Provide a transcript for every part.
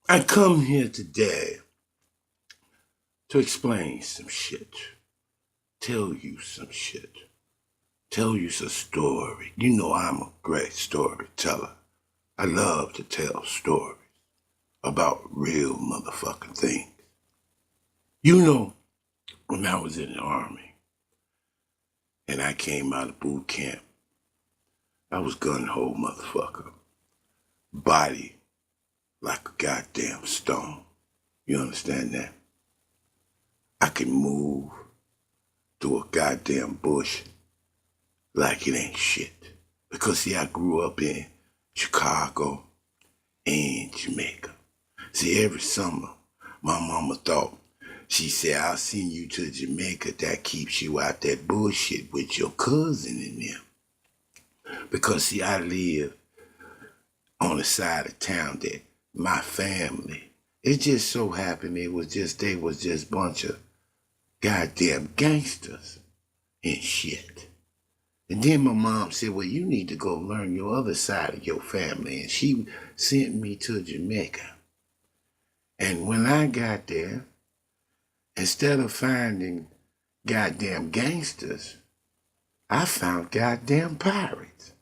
I come here today to explain some shit, tell you some shit, tell you some story. You know I'm a great storyteller. I love to tell stories about real motherfucking things. You know, when I was in the army and I came out of boot camp, I was gun ho motherfucker. Body like a goddamn stone. You understand that? I can move through a goddamn bush like it ain't shit. Because see, I grew up in Chicago and Jamaica. See, every summer, my mama thought, she said, I'll send you to Jamaica. That keeps you out that bullshit with your cousin and them. Because see, I live on the side of town that my family, it just so happened they was just bunch of goddamn gangsters and shit. And then my mom said, well, you need to go learn your other side of your family. And she sent me to Jamaica. And when I got there, instead of finding goddamn gangsters, I found goddamn pirates.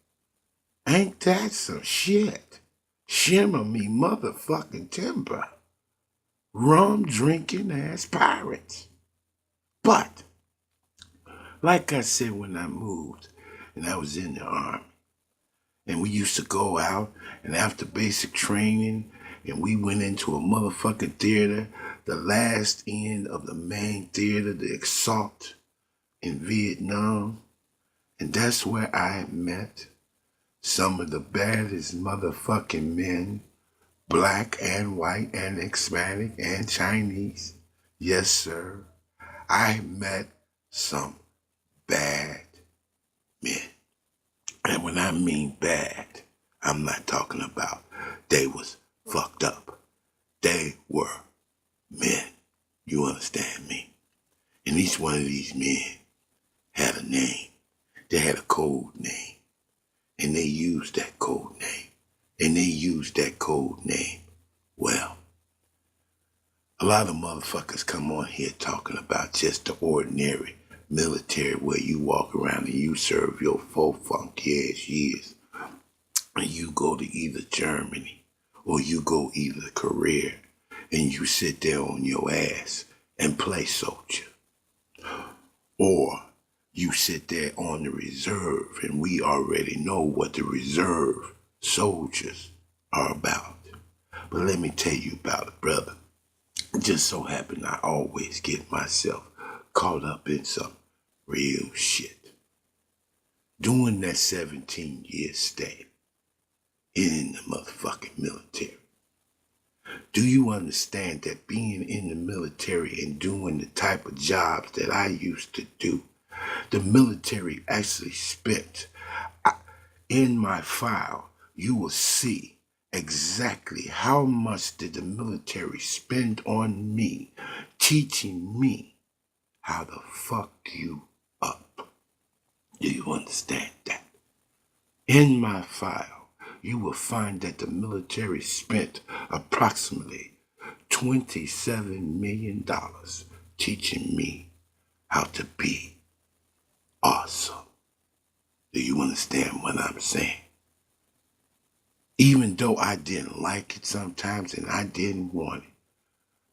Ain't that some shit? Shimmer me motherfucking timber. Rum drinking ass pirates. But, like I said when I moved and I was in the army, and we used to go out and after basic training and we went into a motherfucking theater, the last end of the main theater, the Assault in Vietnam. And that's where I met some of the baddest motherfucking men, black and white and Hispanic and Chinese. Yes, sir. I met some bad men. And when I mean bad, I'm not talking about they was fucked up. They were men. You understand me? And each one of these men had a name. They had a code name. And they used that code name. And they used that code name well. A lot of motherfuckers come on here talking about just the ordinary military where you walk around and you serve your 4 funky ass years. And you go to either Germany or you go either Korea and you sit there on your ass and play soldier. Or you sit there on the reserve and we already know what the reserve soldiers are about. But let me tell you about it, brother. It just so happened I always get myself caught up in some real shit. During that 17-year stay in the motherfucking military, do you understand that being in the military and doing the type of jobs that I used to do, the military actually spent in my file, you will see exactly how much did the military spend on me, teaching me how to fuck you up. Do you understand that? In my file, you will find that the military spent approximately $27 million teaching me how to be awesome. Do you understand what I'm saying? Even though I didn't like it sometimes and I didn't want it.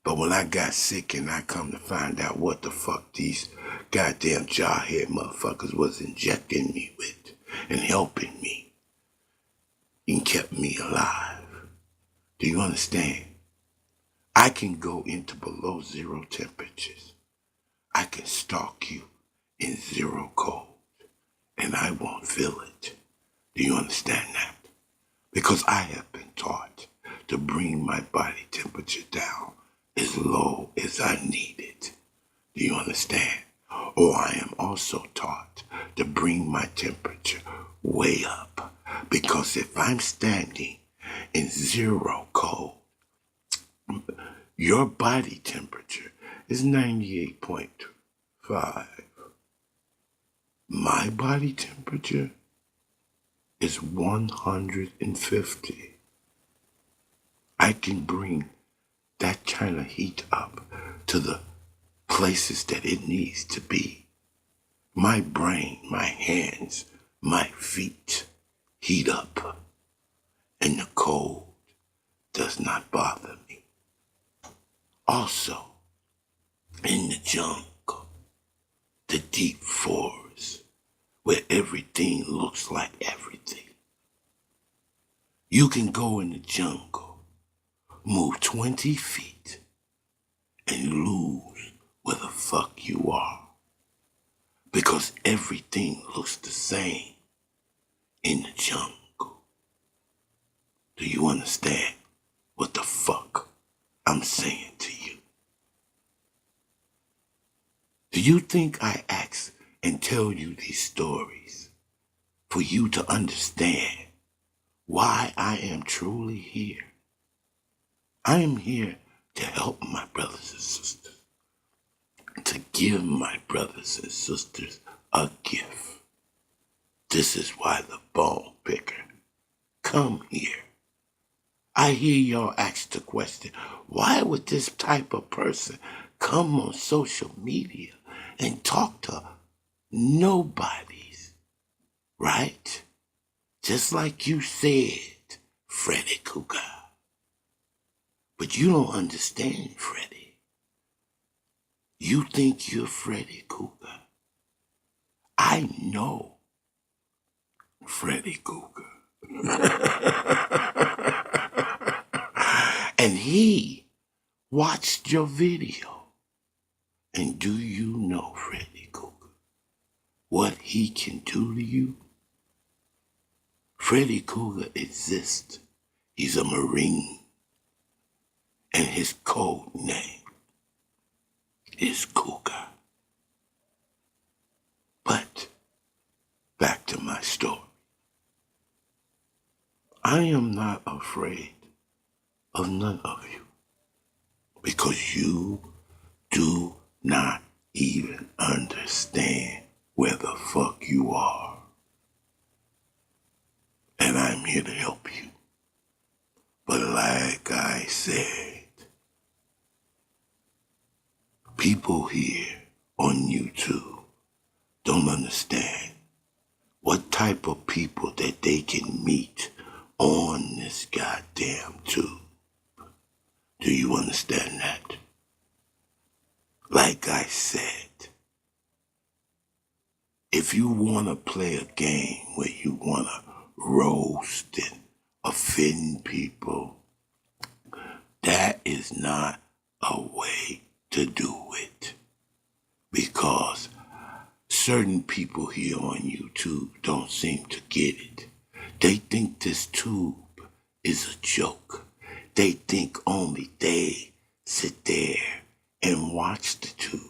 But when I got sick and I come to find out what the fuck these goddamn jarhead motherfuckers was injecting me with and helping me and kept me alive. Do you understand? I can go into below zero temperatures. I can stalk you in zero cold and I won't feel it. Do you understand that? Because I have been taught to bring my body temperature down as low as I need it. Do you understand? Or I am also taught to bring my temperature way up. Because if I'm standing in zero cold, your body temperature is 98.5. My body temperature is 150. I can bring that kind of heat up to the places that it needs to be. My brain, my hands, my feet heat up, and the cold does not bother me. Also, in the jungle, the deep forest, where everything looks like everything. You can go in the jungle, move 20 feet, and lose where the fuck you are. Because everything looks the same in the jungle. Do you understand what the fuck I'm saying to you? Do you think I ask and tell you these stories for you to understand why I am truly here? I am here to help my brothers and sisters, to give my brothers and sisters a gift. This is why the Bonepicker come here. I hear y'all ask the question, why would this type of person come on social media and talk to nobodies, right? Just like you said, Freddy Cougar. But you don't understand Freddy. You think you're Freddy Cougar. I know Freddy Cougar. And he watched your video. And do you know Freddy Cougar? What he can do to you? Freddy Cougar exists. He's a Marine. And his code name is Cougar. But back to my story. I am not afraid of none of you because you do not even understand where the fuck you are. And I'm here to help you. But like I said, people here on YouTube don't understand what type of people that they can meet on this goddamn tube. Do you understand that? Like I said, if you want to play a game where you want to roast and offend people, that is not a way to do it. Because certain people here on YouTube don't seem to get it. They think this tube is a joke. They think only they sit there and watch the tube.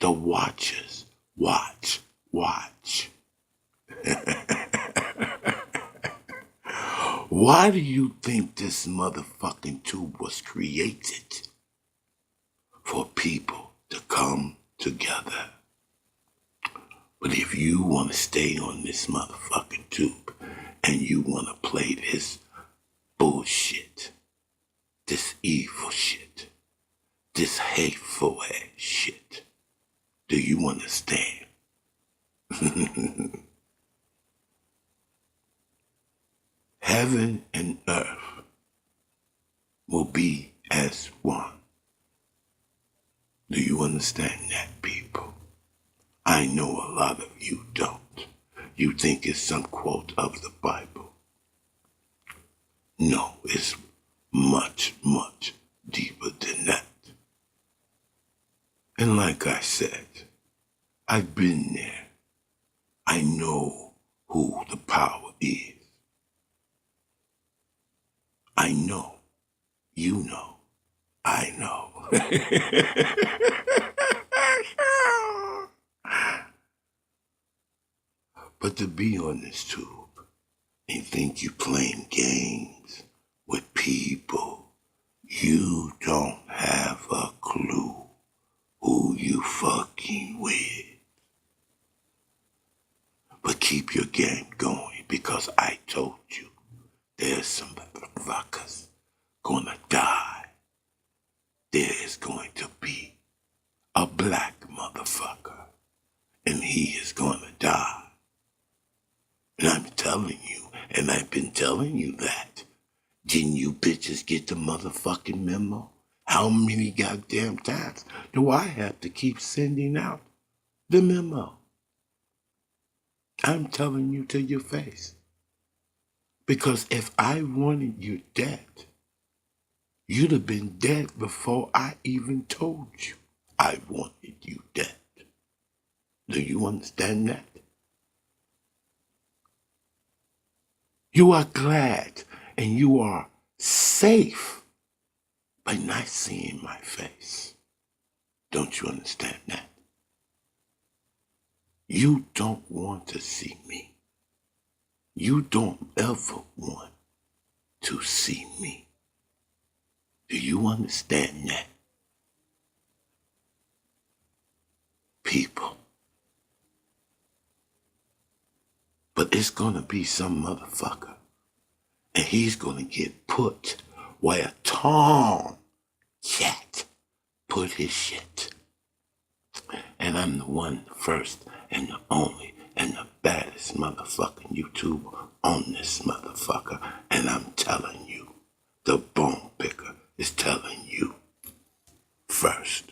The watchers watch. Why do you think this motherfucking tube was created? For people to come together. But if you want to stay on this motherfucking tube and you want to play this bullshit, this evil shit, this hateful ass shit, do you understand? Heaven and earth will be as one. Do you understand that, people? I know a lot of you don't. You think it's some quote of the Bible. No, it's much, much deeper than that. And like I said, I've been there. I know who the power is. I know. You know. I know. But to be on this tube and think you playing games with people, you don't have a clue who you fucking with. But keep your game going because I told you there's some motherfuckers gonna die telling you that. Didn't you bitches get the motherfucking memo? How many goddamn times do I have to keep sending out the memo? I'm telling you to your face. Because if I wanted you dead, you'd have been dead before I even told you I wanted you dead. Do you understand that? You are glad and you are safe by not seeing my face. Don't you understand that? You don't want to see me. You don't ever want to see me. Do you understand that? People. But it's gonna be some motherfucker. And he's gonna get put where Tom Cat put his shit. And I'm the one, the first and the only and the baddest motherfucking YouTuber on this motherfucker. And I'm telling you, the Bonepicker is telling you first.